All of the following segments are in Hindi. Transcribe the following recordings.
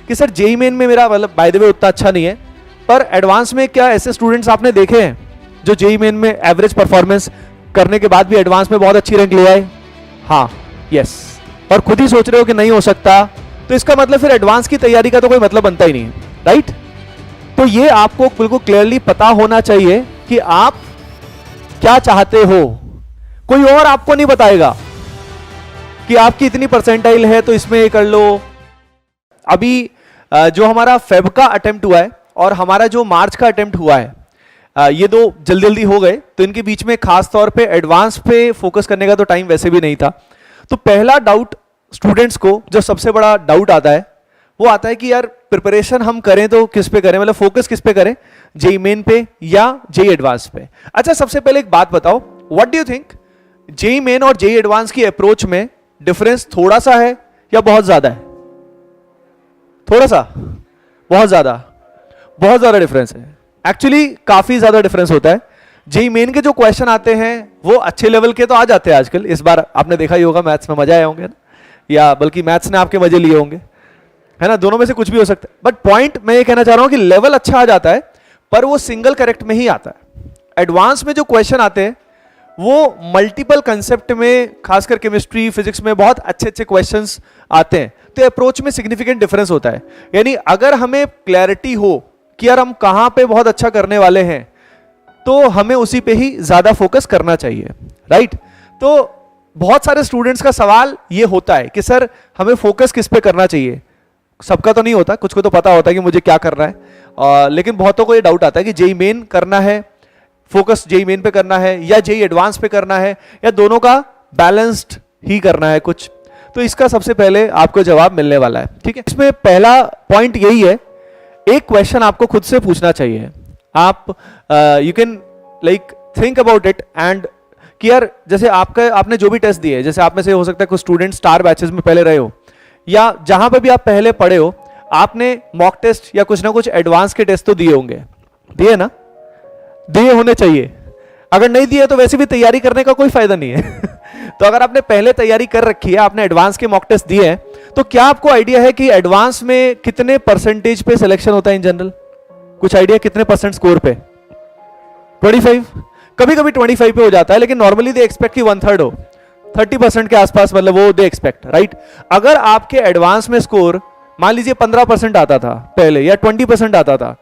कि सर जेई मेन में मेरा मतलब बाय द वे उतना अच्छा नहीं है, पर एडवांस में क्या ऐसे स्टूडेंट्स आपने देखे हैं जो जेई मेन में एवरेज परफॉर्मेंस करने के बाद भी एडवांस में बहुत अच्छी रैंक ले आए? हाँ, यस। और खुद ही सोच रहे हो कि नहीं हो सकता, तो इसका मतलब फिर एडवांस की तैयारी का तो कोई मतलब बनता ही नहीं है, राइट? तो ये आपको बिल्कुल क्लियरली पता होना चाहिए कि आप क्या चाहते हो। कोई और आपको नहीं बताएगा कि आपकी इतनी परसेंटाइल है तो इसमें ये कर लो। अभी जो हमारा फेब का अटेम्प्ट हुआ है और हमारा जो मार्च का अटेम्प्ट हुआ है, ये दो जल्दी जल्दी हो गए, तो इनके बीच में खास तौर पे एडवांस पे फोकस करने का तो टाइम वैसे भी नहीं था। तो पहला डाउट स्टूडेंट्स को जो सबसे बड़ा डाउट आता है वो आता है कि यार प्रिपरेशन हम करें तो किस पे करें, मतलब फोकस किस पे करें, जेई मेन पे या जेई एडवांस पे। अच्छा, सबसे पहले एक बात बताओ, what do you think, JEE main और जेई एडवांस की अप्रोच में डिफरेंस थोड़ा सा है या बहुत ज्यादा है? थोड़ा सा, बहुत ज्यादा? बहुत ज्यादा डिफरेंस है। एक्चुअली काफी ज्यादा डिफरेंस होता है। जेई मेन के जो क्वेश्चन आते हैं वो अच्छे लेवल के तो आ जाते हैं आजकल। इस बार आपने देखा ही होगा, मैथ्स में मजा आए होंगे ना, या बल्कि मैथ्स ने आपके मजे लिए होंगे, है ना? दोनों में से कुछ भी हो सकता है। बट पॉइंट मैं ये कहना चाह रहा हूं कि लेवल अच्छा आ जाता है, पर वो सिंगल करेक्ट में ही आता है। एडवांस में जो क्वेश्चन आते हैं वो मल्टीपल कंसेप्ट में, खासकर केमिस्ट्री फिजिक्स में बहुत अच्छे अच्छे क्वेश्चंस आते हैं, तो अप्रोच में सिग्निफिकेंट डिफरेंस होता है। यानी अगर हमें क्लैरिटी हो कि यार हम कहां पे बहुत अच्छा करने वाले हैं, तो हमें उसी पे ही ज्यादा फोकस करना चाहिए, राइट? तो बहुत सारे स्टूडेंट्स का सवाल ये होता है कि सर हमें फोकस किस पे करना चाहिए। सबका तो नहीं होता, कुछ को तो पता होता है कि मुझे क्या करना है, लेकिन बहुतों को ये डाउट आता है कि जेई मेन करना है, फोकस जेई मेन पे करना है या जेई एडवांस पे करना है, या दोनों का बैलेंस्ड ही करना है कुछ। तो इसका सबसे पहले आपको जवाब मिलने वाला है, ठीक है? इसमें पहला पॉइंट यही है, एक क्वेश्चन आपको खुद से पूछना चाहिए। आप you can like think about it and कि यार जैसे आपने जो भी टेस्ट दिए, जैसे आप में से हो सकता है कुछ स्टूडेंट स्टार बैचेस में पहले रहे हो, या जहां पे भी आप पहले पढ़े हो, आपने मॉक टेस्ट या कुछ ना कुछ एडवांस के टेस्ट तो दिए होंगे, दिए ना? दिए होने चाहिए। अगर नहीं दिए तो वैसे भी तैयारी करने का कोई फायदा नहीं है। तो अगर आपने पहले तैयारी कर रखी है, आपने एडवांस के मॉक टेस्ट दिए हैं, तो क्या आपको आइडिया है कि एडवांस में कितने परसेंटेज पे सिलेक्शन होता है इन जनरल? कुछ आइडिया कितने परसेंट स्कोर पे? 25, कभी कभी 25 पे हो जाता है, लेकिन नॉर्मली दे एक्सपेक्ट कि 1/3 हो, 30% के आसपास, मतलब वो दे एक्सपेक्ट, राइट? अगर आपके एडवांस में स्कोर मान लीजिए 15% आता था पहले या 20% आता था,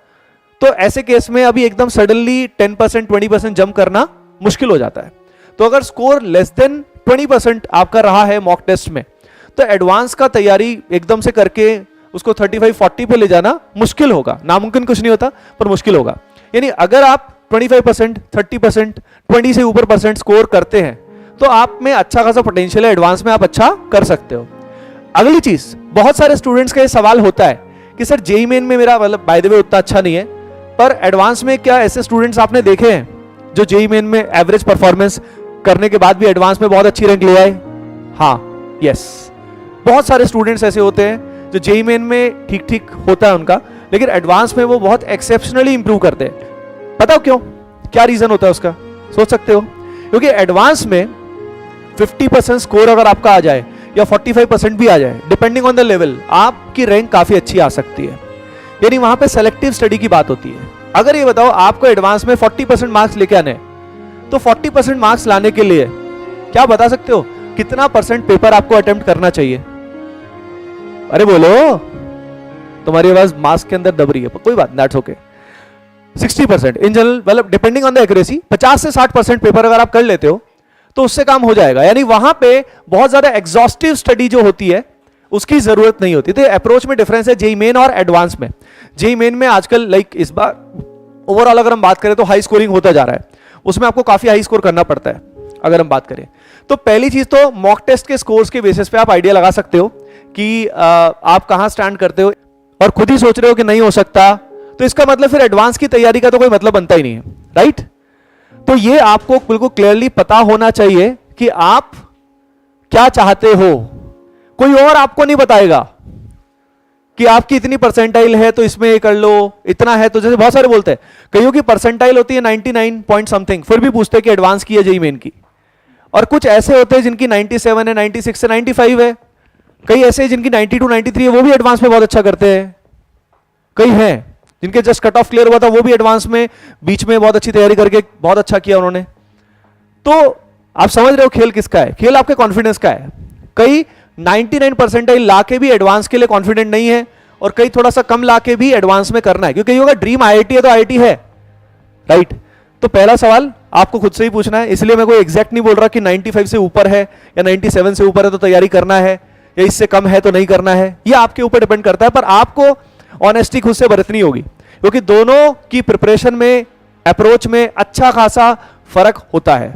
तो ऐसे केस में अभी एकदम सडनली 10% 20% जंप करना मुश्किल हो जाता है। तो अगर स्कोर लेस देन 20% आपका रहा है मॉक टेस्ट में, तो एडवांस का तैयारी एकदम से करके उसको 35-40 पे ले जाना मुश्किल होगा। नामुमकिन कुछ नहीं होता, पर मुश्किल होगा। यानी अगर आप 25%, 30%, 20 से ऊपर परसेंट स्कोर करते हैं, तो आप में अच्छा खासा पोटेंशियल है, एडवांस में आप अच्छा कर सकते हो। अगली चीज, बहुत सारे स्टूडेंट्स का ये सवाल होता है कि सर जेई मेन में मेरा मतलब बाय द वे उतना अच्छा नहीं है, पर एडवांस में क्या ऐसे स्टूडेंट्स आपने देखे हैं जो जेई मेन में एवरेज परफॉर्मेंस करने के बाद भी एडवांस में बहुत अच्छी रैंक ले आए? हाँ, यस। बहुत सारे स्टूडेंट्स ऐसे होते हैं जो जेई मेन में ठीक ठीक होता है उनका, लेकिन एडवांस में वो बहुत एक्सेप्शनली इंप्रूव करते हैं। पता क्यों? क्या रीजन होता है उसका? सोच सकते हो? क्योंकि एडवांस में 50% स्कोर अगर आपका आ जाए या 45% भी आ जाए, डिपेंडिंग ऑन द लेवल, आपकी रैंक काफी अच्छी आ सकती है। यानी वहां पे सेलेक्टिव स्टडी की बात होती है। अगर ये बताओ आपको एडवांस में 40% मार्क्स लेके आने, तो 40% मार्क्स लाने के लिए क्या बता सकते हो कितना परसेंट पेपर आपको अटेम्प्ट करना चाहिए? अरे बोलो, तुम्हारी आवाज मास्क के अंदर दब रही है, कोई बात, दैट्स ओके। 60% इन जनरल, मतलब डिपेंडिंग ऑन द एक्यूरेसी, 50 से 60% पेपर अगर आप कर लेते हो तो उससे काम हो जाएगा। यानी वहां पे बहुत ज्यादा एग्जॉस्टिव स्टडी जो होती है उसकी जरूरत नहीं होती। तो अप्रोच में डिफरेंस है जेई मेन और एडवांस में। जेई मेन में आजकल लाइक इस बार ओवरऑल अगर हम बात करें तो हाई स्कोरिंग होता जा रहा है, उसमें आपको काफी हाई स्कोर करना पड़ता है। अगर हम बात करें तो पहली चीज तो मॉक टेस्ट के स्कोर्स के बेसिस पे आप आइडिया लगा सकते हो कि आप कहां स्टैंड करते हो, और खुद ही सोच रहे हो कि नहीं हो सकता, तो इसका मतलब फिर एडवांस की तैयारी का तो कोई मतलब बनता ही नहीं है, राइट? तो ये आपको बिल्कुल क्लियरली पता होना चाहिए कि आप क्या चाहते हो। कोई और आपको नहीं बताएगा कि आपकी इतनी परसेंटाइल है तो इसमें ये कर लो, इतना है तो, जैसे बहुत सारे बोलते हैं, कईयों की परसेंटाइल होती है 99 पॉइंट समथिंग, फिर भी पूछते हैं कि एडवांस की है जेई मेन की। और कुछ ऐसे होते हैं जिनकी 97 है, 96 से 95 है, कई ऐसे जिनकी 92 93 है, वो भी एडवांस में बहुत अच्छा करते हैं। कई हैं जिनके जस्ट कट ऑफ क्लियर हुआ था, वो भी एडवांस में बीच में बहुत अच्छी तैयारी करके बहुत अच्छा किया उन्होंने। तो आप समझ रहे हो खेल किसका है? खेल आपके कॉन्फिडेंस का है। कई 99 परसेंटाइल ला के भी एडवांस के लिए कॉन्फिडेंट नहीं है, और कई थोड़ा सा कम ला के भी एडवांस में करना है, क्योंकि अगर ड्रीम आईआईटी है तो आईआईटी है, राइट? तो पहला सवाल आपको खुद से ही पूछना है, इसलिए मैं कोई एग्जैक्ट नहीं बोल रहा कि 95 से ऊपर है या 97 से ऊपर है तो तैयारी करना है, या इससे कम है तो नहीं करना है। यह आपके ऊपर डिपेंड करता है, पर आपको ऑनेस्टी खुद से बरतनी होगी, क्योंकि दोनों की प्रिपरेशन में, अप्रोच में अच्छा खासा फर्क होता है।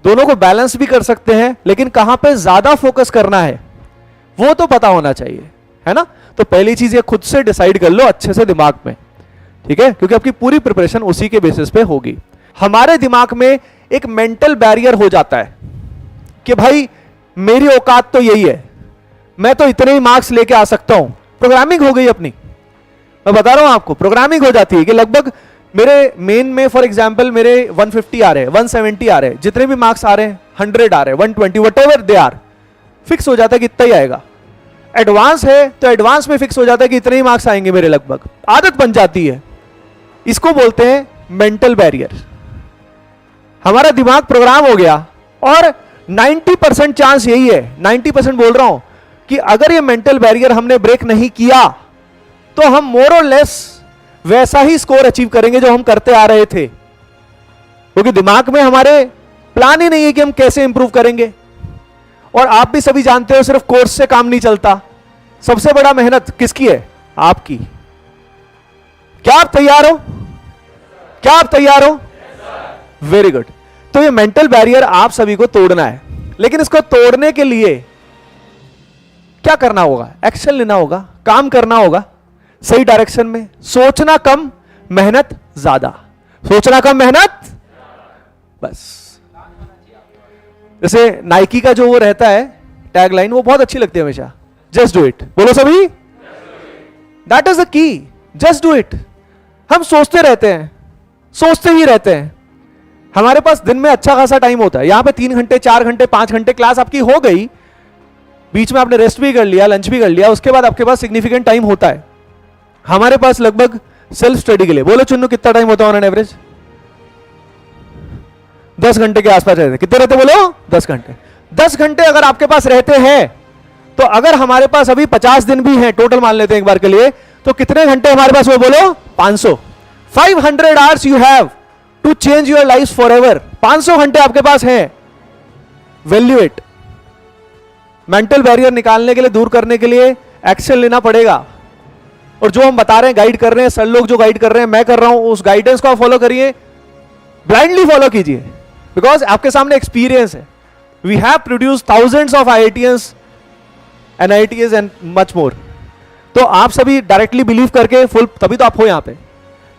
दोनों को बैलेंस भी कर सकते हैं, लेकिन कहां पे ज्यादा फोकस करना है वो तो पता होना चाहिए, है ना? तो पहली चीज ये खुद से डिसाइड कर लो अच्छे से दिमाग में, ठीक है? क्योंकि आपकी पूरी प्रिपरेशन उसी के बेसिस पे होगी। हमारे दिमाग में एक मेंटल बैरियर हो जाता है कि भाई मेरी औकात तो यही है, मैं तो इतने ही मार्क्स लेके आ सकता हूं। प्रोग्रामिंग हो गई अपनी, मैं बता रहा हूं आपको, प्रोग्रामिंग हो जाती है कि लगभग मेरे मेन में फॉर एग्जांपल मेरे 150 आ रहे हैं, 170 आ रहे हैं, जितने भी मार्क्स आ रहे हैं, 100 आ रहे हैं, 120, व्हाटएवर दे आर, फिक्स हो जाता है कि इतना ही आएगा। एडवांस है तो एडवांस में फिक्स हो जाता है कि इतने ही मार्क्स आएंगे मेरे, लगभग आदत बन जाती है। इसको बोलते हैं मेंटल बैरियर। हमारा दिमाग प्रोग्राम हो गया, और 90% चांस यही है, 90% बोल रहा हूं, कि अगर ये मेंटल बैरियर हमने ब्रेक नहीं किया तो हम मोर और लेस वैसा ही स्कोर अचीव करेंगे जो हम करते आ रहे थे, क्योंकि दिमाग में हमारे प्लान ही नहीं है कि हम कैसे इंप्रूव करेंगे। और आप भी सभी जानते हो सिर्फ कोर्स से काम नहीं चलता, सबसे बड़ा मेहनत किसकी है? आपकी। क्या आप तैयार हो? क्या आप तैयार हो? Very good. तो ये मेंटल बैरियर आप सभी को तोड़ना है, लेकिन इसको तोड़ने के लिए क्या करना होगा? एक्शन लेना होगा, काम करना होगा सही डायरेक्शन में। सोचना कम, मेहनत ज्यादा। सोचना कम, मेहनत बस। जैसे नाइकी का जो वो रहता है टैगलाइन, वो बहुत अच्छी लगती है हमेशा, जस्ट डू इट। बोलो सभी, that is the key, just do it. हम सोचते रहते हैं, सोचते ही रहते हैं। हमारे पास दिन में अच्छा खासा टाइम होता है, यहां पे 3 घंटे 4 घंटे 5 घंटे क्लास आपकी हो गई, बीच में आपने रेस्ट भी कर लिया, लंच भी कर लिया, उसके बाद आपके पास सिग्निफिकेंट टाइम होता है। हमारे पास लगभग सेल्फ स्टडी के लिए, बोलो चुन्नू कितना टाइम होता है ऑन एन एवरेज? 10 घंटे के आसपास रहते। कितने रहते बोलो? 10 घंटे। 10 घंटे अगर आपके पास रहते हैं, तो अगर हमारे पास अभी 50 दिन भी हैं टोटल मान लेते हैं एक बार के लिए, तो कितने घंटे हमारे पास? वो बोलो 500। 500 hours you have to change your life forever. 500 घंटे आपके पास हैं। Value it. मेंटल बैरियर निकालने के लिए, दूर करने के लिए एक्शन लेना पड़ेगा। और जो हम बता रहे हैं, गाइड कर रहे हैं, सर लोग जो गाइड कर रहे हैं, मैं कर रहा हूं, उस गाइडेंस को आप फॉलो करिए, ब्लाइंडली फॉलो कीजिए, बिकॉज आपके सामने एक्सपीरियंस है। We have produce thousands of IITians, NITs and much more. तो आप सभी डायरेक्टली बिलीव करके फुल, तभी तो आप हो यहां पे,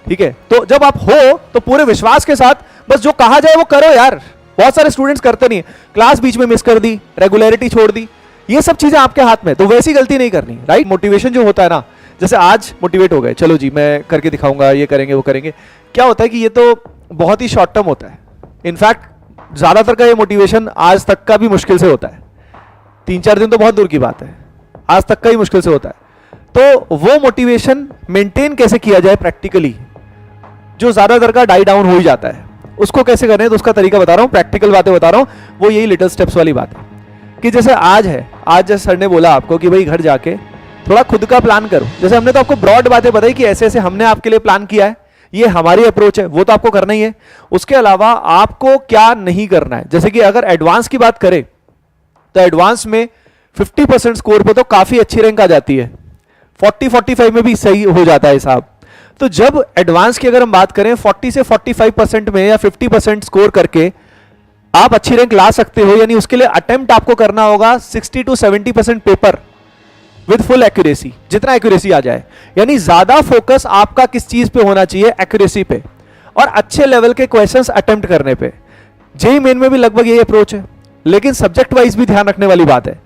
ठीक है? तो जब आप हो तो पूरे विश्वास के साथ बस जो कहा जाए वो करो यार। बहुत सारे स्टूडेंट्स करते नहीं, क्लास बीच में मिस कर दी, रेगुलरिटी छोड़ दी, ये सब चीजें आपके हाथ में, तो वैसी गलती नहीं करनी, राइट? मोटिवेशन जो होता है ना, जैसे आज मोटिवेट हो गए, चलो जी मैं करके दिखाऊंगा, ये करेंगे वो करेंगे, क्या होता है कि ये तो बहुत ही शॉर्ट टर्म होता है। इनफैक्ट ज्यादातर का ये मोटिवेशन आज तक का भी मुश्किल से होता है, 3-4 दिन तो बहुत दूर की बात है, आज तक का ही मुश्किल से होता है। तो वो मोटिवेशन मेंटेन कैसे किया जाए प्रैक्टिकली, जो ज्यादातर का डाई डाउन हो ही जाता है, उसको कैसे करें, तो उसका तरीका बता रहा हूं, प्रैक्टिकल बातें बता रहा हूं। वो यही लिटिल स्टेप्स वाली बात है कि जैसे आज है, आज जैसे सर ने बोला आपको कि भाई घर जाके थोड़ा खुद का प्लान करो। जैसे हमने तो आपको ब्रॉड बातें बताई कि ऐसे ऐसे हमने आपके लिए प्लान किया है, ये हमारी अप्रोच है, वो तो आपको करना ही है। उसके अलावा आपको क्या नहीं करना है, जैसे कि अगर एडवांस की बात करें तो एडवांस में 50% स्कोर पे तो काफी अच्छी रैंक आ जाती है, 40-45 में भी सही हो जाता है हिसाब। तो जब एडवांस की अगर हम बात करें 40 से 45% में या 50% स्कोर करके आप अच्छी रैंक ला सकते हो, यानी उसके लिए अटेम्प्ट आपको करना होगा 60 to 70% paper with full accuracy, जितना एक्यूरेसी आ जाए। यानी ज्यादा फोकस आपका किस चीज पे होना चाहिए? एक्यूरेसी पे, और अच्छे लेवल के क्वेश्चंस अटेम्प्ट करने पे। जेईई मेन में भी लगभग यही अप्रोच है, लेकिन सब्जेक्ट वाइज भी ध्यान रखने वाली बात है।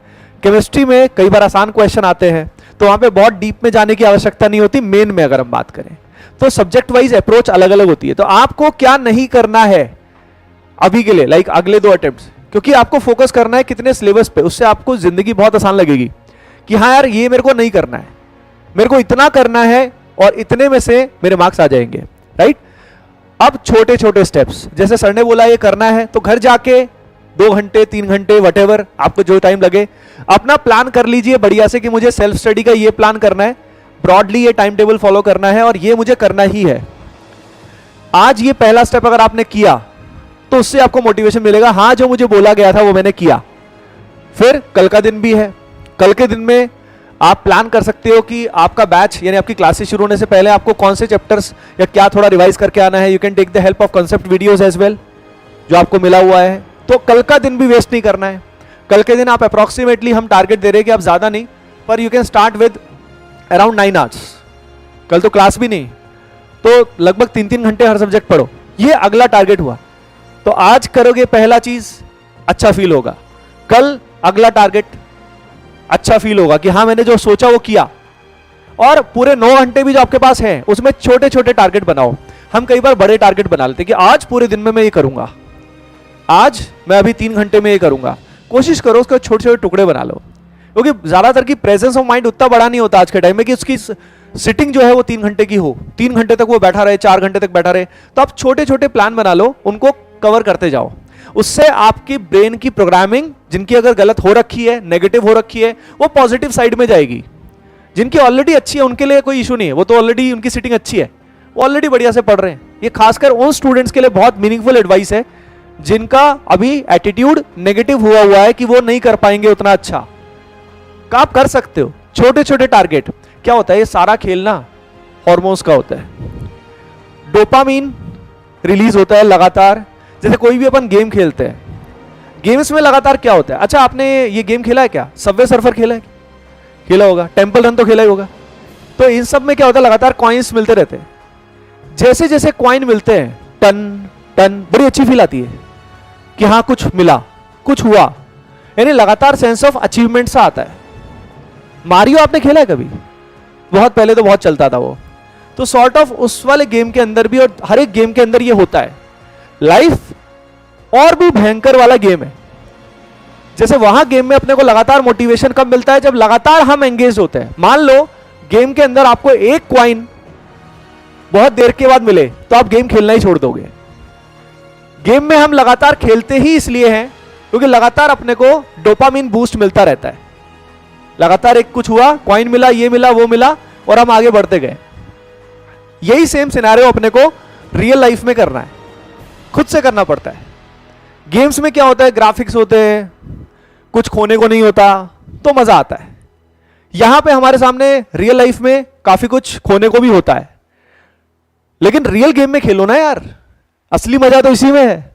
केमिस्ट्री में कई बार आसान क्वेश्चन आते हैं, तो वहां पे बहुत डीप में जाने की आवश्यकता नहीं होती। मेन में अगर हम बात करें तो सब्जेक्ट वाइज अप्रोच अलग अलग होती है। तो आपको क्या नहीं करना है अभी के लिए, लाइक अगले 2 अटेम्प्ट्स, क्योंकि आपको फोकस करना है कितने सिलेबस पे, उससे आपको जिंदगी बहुत आसान लगेगी। कि हाँ यार ये मेरे को नहीं करना है, मेरे को इतना करना है और इतने में से मेरे मार्क्स आ जाएंगे, राइट। अब छोटे छोटे स्टेप्स, जैसे सर ने बोला ये करना है, तो घर जाके 2 घंटे 3 घंटे वटेवर आपको जो टाइम लगे अपना प्लान कर लीजिए बढ़िया से कि मुझे सेल्फ स्टडी का ये प्लान करना है, ब्रॉडली ये टाइम टेबल फॉलो करना है और ये मुझे करना ही है। आज ये पहला स्टेप अगर आपने किया तो उससे आपको मोटिवेशन मिलेगा, हाँ जो मुझे बोला गया था वो मैंने किया। फिर कल का दिन भी है, कल के दिन में आप प्लान कर सकते हो कि आपका बैच यानी आपकी क्लासेस शुरू होने से पहले आपको कौन से चैप्टर्स या क्या थोड़ा रिवाइज करके आना है। You can take the help of concept videos as well जो आपको मिला हुआ है। तो कल का दिन भी वेस्ट नहीं करना है। कल के दिन आप अप्रॉक्सीमेटली हम टारगेट दे रहे हैं कि आप ज्यादा नहीं, पर you can start with around 9 hours. कल तो क्लास भी नहीं, तो लगभग 3-3 घंटे हर सब्जेक्ट पढ़ो। ये अगला टारगेट हुआ। तो आज करोगे पहला चीज, अच्छा फील होगा। कल अगला टारगेट, अच्छा फील होगा कि हाँ मैंने जो सोचा वो किया। और पूरे 9 घंटे भी जो आपके पास है उसमें छोटे छोटे टारगेट बनाओ। हम कई बार बड़े टारगेट बना लेते हैं कि आज पूरे दिन में मैं ये करूंगा, आज मैं अभी 3 घंटे में ये करूंगा। कोशिश करो उसके छोटे छोटे टुकड़े बना लो, क्योंकि ज्यादातर की प्रेजेंस ऑफ माइंड उतना बड़ा नहीं होता आज के टाइम में कि उसकी सिटिंग जो है वो 3 घंटे की हो, 3 घंटे तक वो बैठा रहे, 4 घंटे तक बैठा रहे। तो आप छोटे छोटे प्लान बना लो, उनको कवर करते जाओ। उससे आपकी ब्रेन की प्रोग्रामिंग जिनकी अगर गलत हो रखी है, नेगेटिव हो रखी है, वो पॉजिटिव साइड में जाएगी। जिनकी ऑलरेडी अच्छी है उनके लिए कोई इशू नहीं है, वो तो ऑलरेडी उनकी सिटिंग अच्छी है, वो ऑलरेडी बढ़िया से पढ़ रहे हैं। ये खासकर उन स्टूडेंट्स के लिए बहुत मीनिंगफुल एडवाइस है जिनका अभी एटीट्यूड नेगेटिव हुआ है कि वो नहीं कर पाएंगे उतना अच्छा। आप कर सकते हो छोटे छोटे टारगेट। क्या होता है ये सारा खेलना हॉर्मोन्स का होता है। डोपामीन रिलीज होता है लगातार। जैसे कोई भी अपन गेम खेलते हैं, गेम्स में लगातार क्या होता है। अच्छा आपने ये गेम खेला है क्या, सबवे सर्फर खेला है? खेला होगा। टेंपल रन तो खेला ही होगा। तो इन सब में क्या होता है, लगातार कॉइन्स मिलते रहते हैं। जैसे जैसे कॉइन मिलते हैं टन टन बड़ी अच्छी फील आती है कि हाँ कुछ मिला, कुछ हुआ, यानी लगातार सेंस ऑफ अचीवमेंट सा आता है। मारियो आपने खेला है कभी? बहुत पहले तो बहुत चलता था वो। तो सॉर्ट ऑफ उस वाले गेम के अंदर भी, और हर एक गेम के अंदर ये होता है। लाइफ और भी भयंकर वाला गेम है। जैसे वहां गेम में अपने को लगातार मोटिवेशन कब मिलता है, जब लगातार हम एंगेज होते हैं। मान लो गेम के अंदर आपको एक क्वाइन बहुत देर के बाद मिले तो आप गेम खेलना ही छोड़ दोगे। गेम में हम लगातार खेलते ही इसलिए हैं क्योंकि लगातार अपने को डोपामिन बूस्ट मिलता रहता है। लगातार एक कुछ हुआ, क्वाइन मिला, ये मिला, वो मिला, और हम आगे बढ़ते गए। यही सेम सिनेरियो अपने को रियल लाइफ में करना है, खुद से करना पड़ता है। गेम्स में क्या होता है, ग्राफिक्स होते हैं, कुछ खोने को नहीं होता, तो मजा आता है। यहां पे हमारे सामने रियल लाइफ में काफी कुछ खोने को भी होता है, लेकिन रियल गेम में खेलो ना यार, असली मजा तो इसी में है।